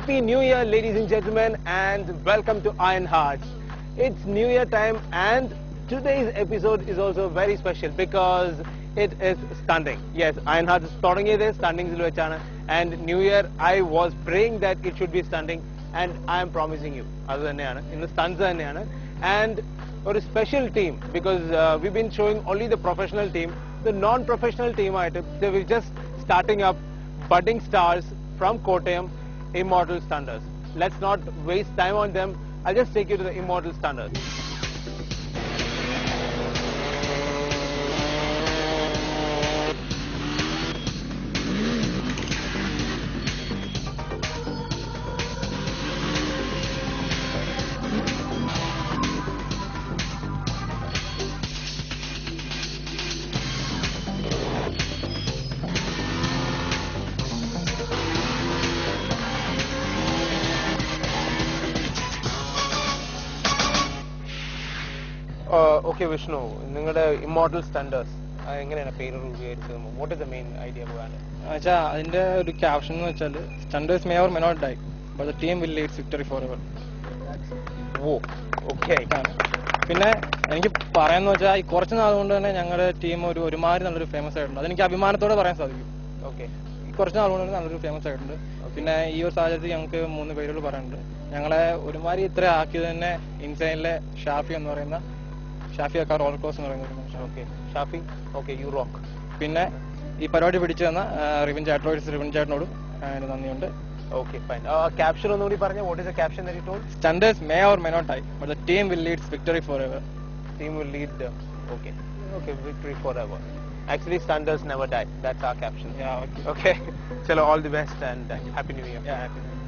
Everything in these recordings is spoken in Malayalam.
Happy New Year, ladies and gentlemen, and welcome to Iron Hearts. It's New Year time, and today's episode is also very special because it is stunning. Yes, Iron Hearts is starting this stunning silvachana, and New Year I was praying that it should be stunning, and I am promising you, other than in the stunts and or a special team because we've been showing only the professional team, the non-professional team item. They were just starting up, budding stars from Kottayam, Immortal Stunners. Let's not waste time on them. I'll just take you to the Immortal Stunners. Okay, Vishnu, Immortal Stunners. What is the main idea behind it? The caption is Stunners may or may not die, but the team will lead victory forever. Whoa, okay. പിന്നെ എനിക്ക് പറയാന്ന് വെച്ചാൽ ഈ കുറച്ച് നാളുകൊണ്ട് തന്നെ ഞങ്ങളുടെ ടീം ഒരുമാതിരി നല്ലൊരു ഫേമസ് ആയിട്ടുണ്ട്. അതെനിക്ക് അഭിമാനത്തോടെ പറയാൻ സാധിക്കും. ഓക്കെ, ഈ കുറച്ച് നാളുകൊണ്ട് നല്ലൊരു ഫേമസ് ആയിട്ടുണ്ട്. പിന്നെ ഈ ഒരു സാഹചര്യത്തിൽ ഞങ്ങൾക്ക് 3 പേരുകൾ പറയാനുണ്ട്. ഞങ്ങളെ ഒരുമാതിരി ഇത്ര ആക്കിയത് തന്നെ ഇൻസൈനിലെ ഷാഫി എന്ന് പറയുന്ന ഷാഫി അക്കാർ ഓൾക്കോസ് എന്ന് പറയുന്ന ഒരു മനുഷ്യൻ. Okay, Shafi, okay, you rock. പിന്നെ ഈ പരിപാടി പിടിച്ചു തന്ന റിവിൻ ചേട്ടനോടും നന്ദിയുണ്ട്. Okay, fine. Caption only paranja. What is the caption that you told? Stunners may or may not die, but the team will lead victory forever. Team will lead the okay, victory forever. Actually, Stunners never die. That's our caption. Yeah. Okay. Chalo, all the best and Happy New Year. Yeah, Happy New Year.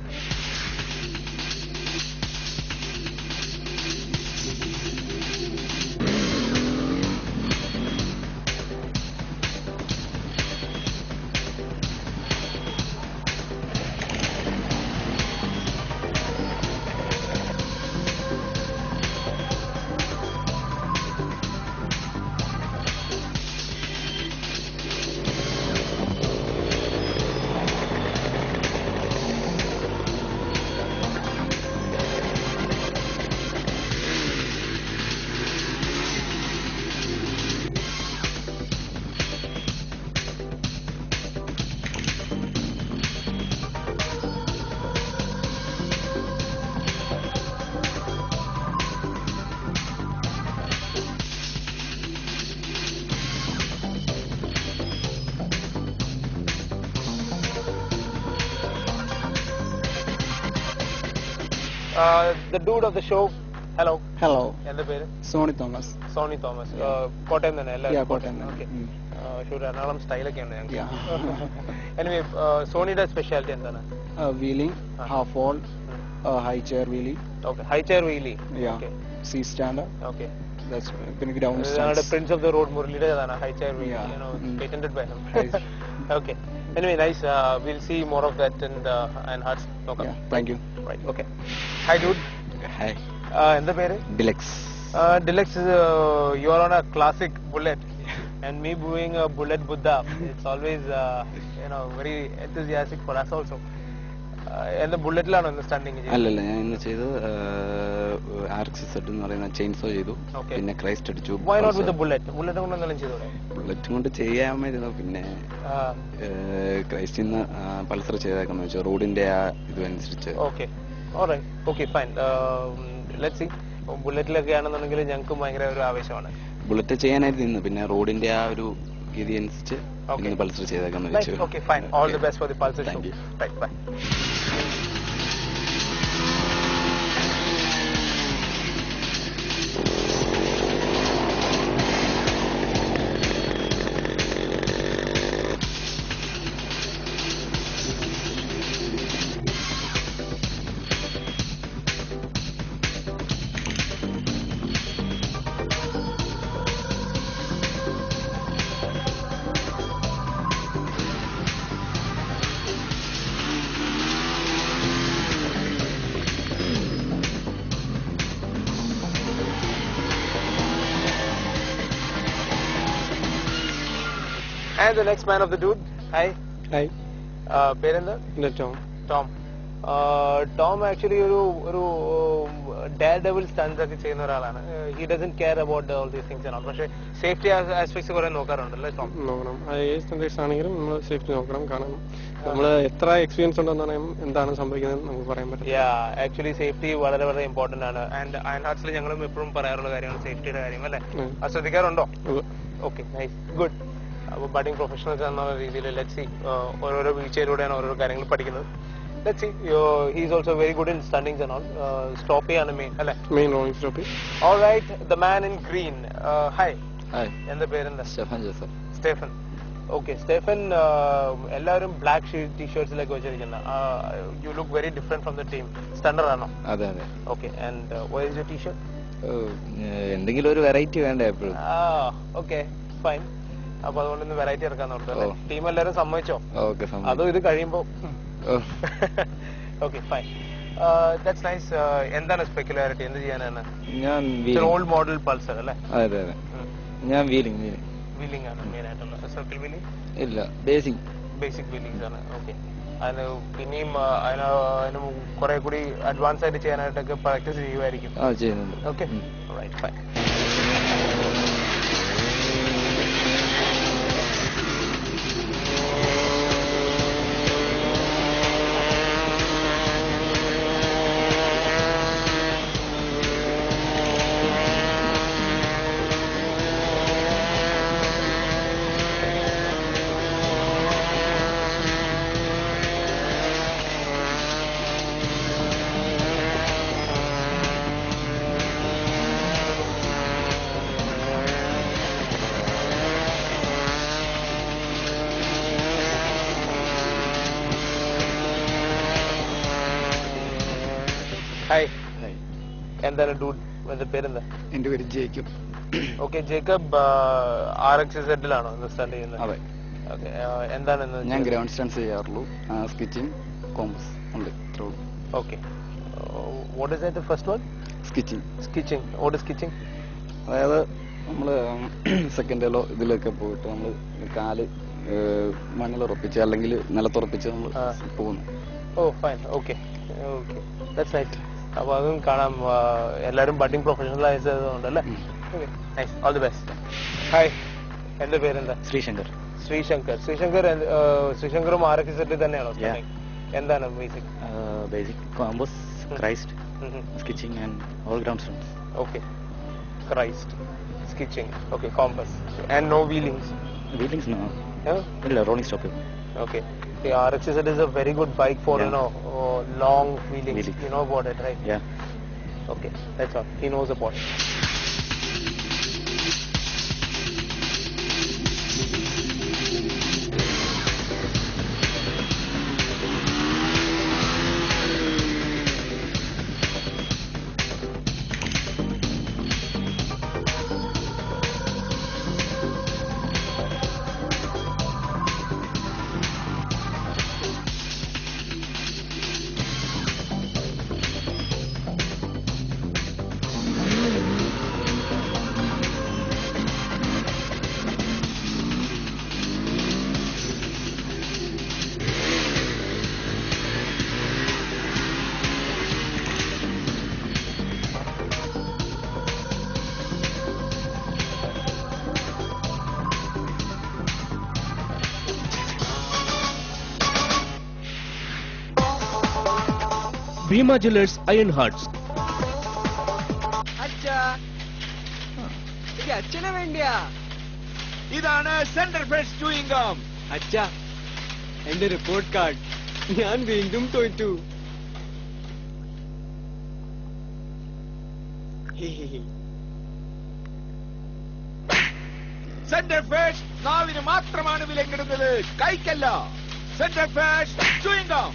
The dude of the show. Hello. Hello. And the പേര്? Sony Thomas. Sony Thomas. Kottayam തന്നെ അല്ലേ? Yeah, കോട്ടയം. Okay. എറണാകുളം സ്റ്റൈലൊക്കെ ഉണ്ട് ഞങ്ങൾക്ക്. Anyway, സോണിയുടെ സ്പെഷ്യാലിറ്റി എന്താണ്? Wheeling, half wall, high chair wheelie. Okay, high chair wheelie. Yeah. Okay. C stander. Okay. That's പിന്നെ ground ഞങ്ങളുടെ stance. Prince of the Road മുരളിയുടെ അതാണ് high chair wheelie. Yeah. You know, patented by him. Okay. Anyway, nice. We'll see more of that in the Iron Hearts. Okay. Yeah, thank you. Right. Okay. Hi, dude. Hi. എന്താ പേര്? Deluxe. Deluxe is you are on a classic bullet, and me doing a bullet Buddha. It's always very enthusiastic for us also. എന്താ ബുള്ളറ്റിലാണോ ഇന്ന് സ്റ്റാൻഡിങ്? അല്ലല്ല, ഞാൻ ഇന്ന് ചെയ്ത് RX-Z എന്ന് പറയുന്ന ചെയിൻസോ ചെയ്തു, പിന്നെ ക്രൈസ്റ്റ് അടിച്ചു. Why not with the bullet? Bullet കൊണ്ട് എന്തെങ്കിലും ചെയ്തോടെ? ബുള്ളറ്റ് കൊണ്ട് ചെയ്യാമായിരുന്നു, പിന്നെ ക്രൈസ്റ്റിന്ന് പൾസർ ചെയ്തേക്കാന്ന് വെച്ചാൽ റോഡിന്റെ ആ ഇതനുസരിച്ച്. Okay, alright, okay, fine. Let's see. ബുള്ളറ്റിലൊക്കെ ആണെന്നുണ്ടെങ്കിൽ ഞങ്ങൾക്ക് ഭയങ്കര ഒരു ആവേശമാണ്. ബുള്ളറ്റ് ചെയ്യാനായിരുന്നു ഇന്ന്, പിന്നെ റോഡിന്റെ ആ ഒരു രീതി അനുസരിച്ച് ഇന്ന് പൾസർ ചെയ്തേക്കാന്ന് വെച്ചു. Okay, fine. All the best for the Pulsar show. Thank you. Right, bye. And the next man of the dude. Hi. Hi. പേരെന്താ? Tom. Tom. Tom actually ഒരു daredevil stunts ഒക്കെ ചെയ്യുന്ന ഒരാളാണ്. He doesn't care about all these things and all. പക്ഷേ സേഫ്റ്റി ആസ്പെക്ട്സ് കുറെ നോക്കാറുണ്ടല്ലേ ടോം? നോക്കണം. ഏത് സ്റ്റണ്ടേഴ്സ് ആണെങ്കിലും നമ്മൾ സേഫ്റ്റി നോക്കണം. കാരണം നമ്മൾ എത്ര എക്സ്പീരിയൻസ് ഉണ്ടെന്നാണ് എന്താണ് സംഭവിക്കുന്നത് നമുക്ക് പറയാൻ പറ്റില്ല. ആക്ച്വലി സേഫ്റ്റി വളരെ വളരെ ഇമ്പോർട്ടന്റ് ആണ്. ആൻഡ് അയൺ ഹാർട്സിൽ ഞങ്ങളും എപ്പോഴും പറയാറുള്ള കാര്യമാണ് സേഫ്റ്റിയുടെ കാര്യം അല്ലേ? അത് ശ്രദ്ധിക്കാറുണ്ടോ? Okay, nice, good. അപ്പോൾ ബഡിങ് പ്രൊഫഷണൽസ് എന്ന രീതിയിൽ ലെറ്റ്സ് സീ ഓരോരോ വീഴ്ചയിലൂടെയാണ് ഓരോരോ കാര്യങ്ങൾ പഠിക്കുന്നത്. Let's see. He's also very good in stuntings and all. Stoppy and main rolling stoppy. All right, the man in green. Hi. Hi. എന്താ പേരെന്താ? Stephen Joseph. Stephen. Okay, Stephen. എല്ലാവരും ബ്ലാക്ക് ടീഷർട്സിലൊക്കെ വെച്ചിരിക്കുന്ന. You look very different from the team. Stunner ആണോ? അതെ അതെ. Okay, and what is your t-shirt? എന്തെങ്കിലും ഒരു വെറൈറ്റി വേണ്ടേ എപ്പോഴും? Okay, fine. അപ്പൊ അതുകൊണ്ട് വെറൈറ്റി ഇറക്കാൻ നോക്കാം. ടീം എല്ലാവരും സമ്മതിച്ചോ? ഓക്കെ, അതോ ഇത് കഴിയുമ്പോ? Okay, fine. That's nice. എന്താണ് സ്പെക്യുലാരിറ്റി? എന്ത് ചെയ്യാനാണ്? ഞാൻ ഓൾഡ് മോഡൽ പൾസർ അല്ലേ? അതെ അതെ. ഞാൻ വീലിംഗ് ആണ് മെയിൻ ആയിട്ടുള്ള. സർക്കിൾ വീലിംഗ് ഇല്ല, ബേസിക് വീലിംഗ്സ് ആണ്. ഓക്കെ, അതിന് പിന്നെയും അതിന് കുറെ കൂടി അഡ്വാൻസ് ആയിട്ട് ചെയ്യാനായിട്ടൊക്കെ പ്രാക്ടീസ് ചെയ്യുമായിരിക്കും. ചെയ്യുന്നുണ്ട്. Okay, right, fine. ഹായ്. എന്താണ് ഡൂഡ് പേരെന്താ? എന്റെ പേര് ജേക്കബ്. ഓക്കെ, ജേക്കബ് RXZ-ലാണോ സ്റ്റാൻഡ് ചെയ്യുന്നത്? അതെ. ഓക്കെ, എന്താണ്? ഞാൻ ഗ്രൗണ്ട് സ്റ്റൺസ് ചെയ്യാറുള്ളൂ. സ്കിച്ചിങ്, കോമ്പസ് ഉണ്ട്. Okay, what is that first one? Skitching. What is skitching? അതായത് നമ്മള് സെക്കൻഡിലോ ഇതിലൊക്കെ പോയിട്ട് നമ്മള് കാല് മണ്ണിലുറപ്പിച്ച് അല്ലെങ്കിൽ നിലത്തുറപ്പിച്ച് നമ്മൾ പോകുന്നു. Oh, fine. Okay, okay, that's nice. അപ്പൊ അതും കാണാം. എല്ലാരും ബഡിങ് പ്രൊഫഷണൽ ആയതുകൊണ്ടല്ലേ? Okay, nice, all the best. Hi, എന്റെ പേരെന്താ? ശ്രീശങ്കർ. ശ്രീശങ്കറും RXZ തന്നെയാണോ? എന്താണ് basic? Basic compass, Christ, skitching and all ground stunts. Okay, Christ, skitching, okay, compass and no wheelings? No. ഇല്ല, rolling stop. Okay. The RXZ is a very good bike for long wheelings. You know about it, right? Yeah. Okay, that's all. He knows about it. Bhima Jewellers, Iron Hearts. അച്ഛാ, ഇത് അച്ഛനെ വേണ്ടിയാ. ഇതാണ് സെന്റർ ഫ്രഷ് ചൂയിങ് ഗം. അച്ഛാ, എന്റെ റിപ്പോർട്ട് കാർഡ്. ഞാൻ വീണ്ടും തോറ്റു. സെന്റർ ഫ്രഷ് നാവിന് മാത്രമാണ് വിലങ്ങിടുന്നത്, കൈക്കല്ല. Center Fresh chewing gum.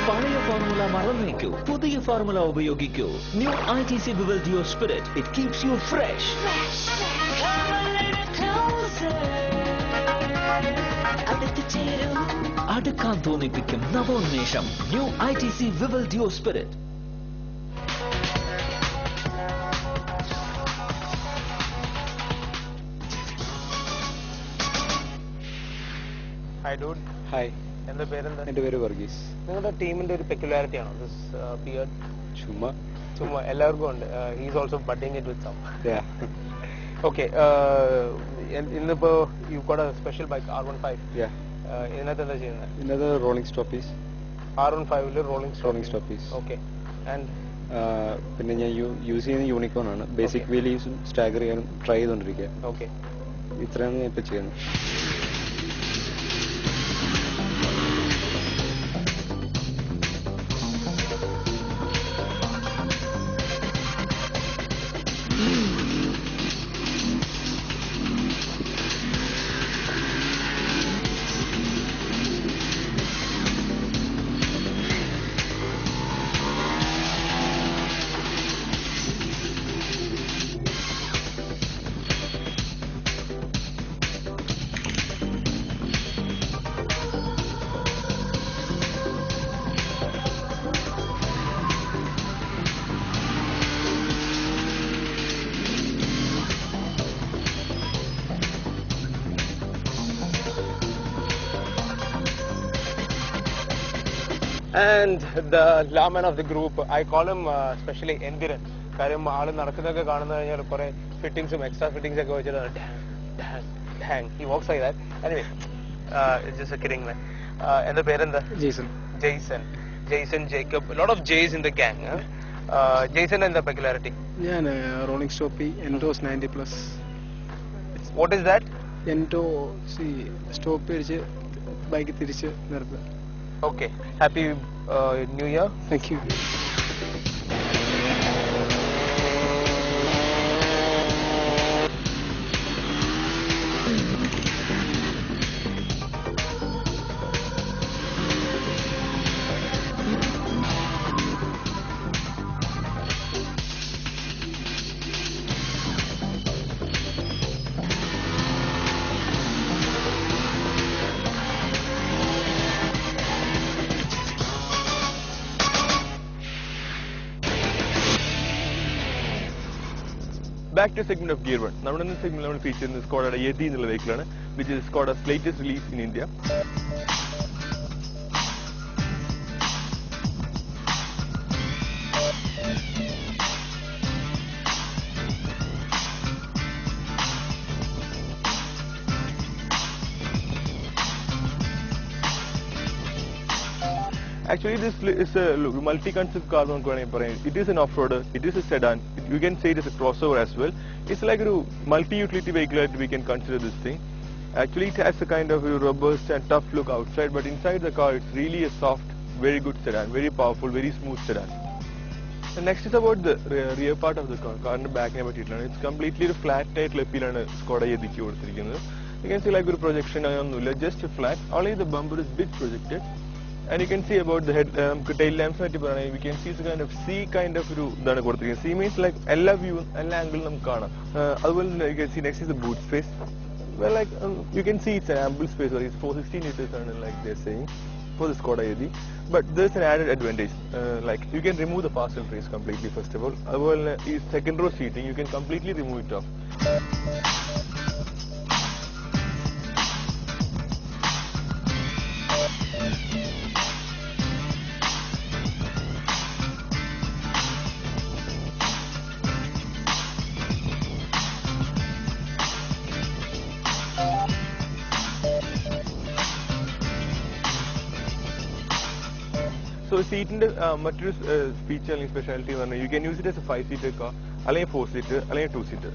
പഴയ ഫോർമുല മറന്നേക്കൂ, പുതിയ ഫോർമുല ഉപയോഗിക്കൂ. New ITC Vival Duo Spirit. It keeps you fresh. അടുക്കാൻ തോന്നിപ്പിക്കും നവോന്മേഷം. New ITC Vival Duo Spirit. Hi dude. Hi, എന്താ പേരെന്താ? എൻ്റെ പേര് വർഗീസ്. നിങ്ങളുടെ ടീമിന്റെ ഒരു പെക്യുലാരിറ്റി ആണോ ദിസ് ബിയർഡ്? ചുമ്മാ ചുമ്മാ എല്ലാവർക്കും ഉണ്ട്. He's also budding it with some. Okay, ഇന്നിപ്പോ you got a special bike R15. ഇതിനകത്ത് എന്താ ചെയ്യുന്നത്? ഇന്നത് rolling stoppies. R15 rolling stoppies. Okay. And പിന്നെ ഞാൻ യൂസ് ചെയ്യുന്ന യൂണിക്കോൺ ആണ്. ബേസിക് വീലീസും സ്റ്റാഗർ ചെയ്യാനും ട്രൈ ചെയ്തുകൊണ്ടിരിക്കുക. ഓക്കെ, ഇത്രയാണ് ഞാൻ ഇപ്പൊ ചെയ്യുന്നത്. and the lawman of the group, I call him especially Endiran. കാര്യം ആള് നടക്കുന്നതൊക്കെ കാണുന്ന കഴിഞ്ഞാൽ കുറെ ഫിറ്റിംഗ്സും എക്സ്ട്രാ ഫിറ്റിംഗ്സ് ഒക്കെ വെച്ചിട്ട് he walks like that. Anyway, it's just a kidding man. എന്താ പേരെന്താ? Jason Jacob. lot of J's in the gang. Jason എന്താ പെക്യുലാരിറ്റി? ഞാൻ rolling stoppie endos 90+. What is that? Endo stop അടിച്ച് ബൈക്ക് തിരിച്ച് നിർത്തുക. Okay, happy new year. Thank you. Back to segment of Gear 1. നമ്മുടെ ഇന്നത്തെ segment നമ്മൾ ഫീച്ചർ ചെയ്യുന്നത് സ്കോഡയുടെ യെതി എന്നുള്ള വെഹിക്കിൾ ആണ്, which is Skoda's latest release in India. Actually, this is a multi-concept car. It is an off-roader, it is a sedan, you can say it is a crossover as well. It's like a multi-utility vehicle that we can consider this thing. Actually, it has a kind of a robust and tough look outside, but inside the car it's really a soft, very good sedan, very powerful, very smooth sedan. The next is about the rear part of the car. Car's back it's completely a flat-type appeal on Skoda Yetichi. You can see like a projection, just a flat, only the bumper is bit projected. And you can see about the head, tail lamps. We can see it's kind of C kind of C means like all view, all angle. You can see next is the boot space. Well, like you can see it's an ample space. It's 416 liters, like they're saying, for the Skoda Yeti. But there's an added advantage. Like you can remove the parcel trays completely. First of all, is second row seating. You can completely remove it off. So seat in the material feature and specialty, you can use it as a 5-seater car, or a 4-seater, or a 2-seater.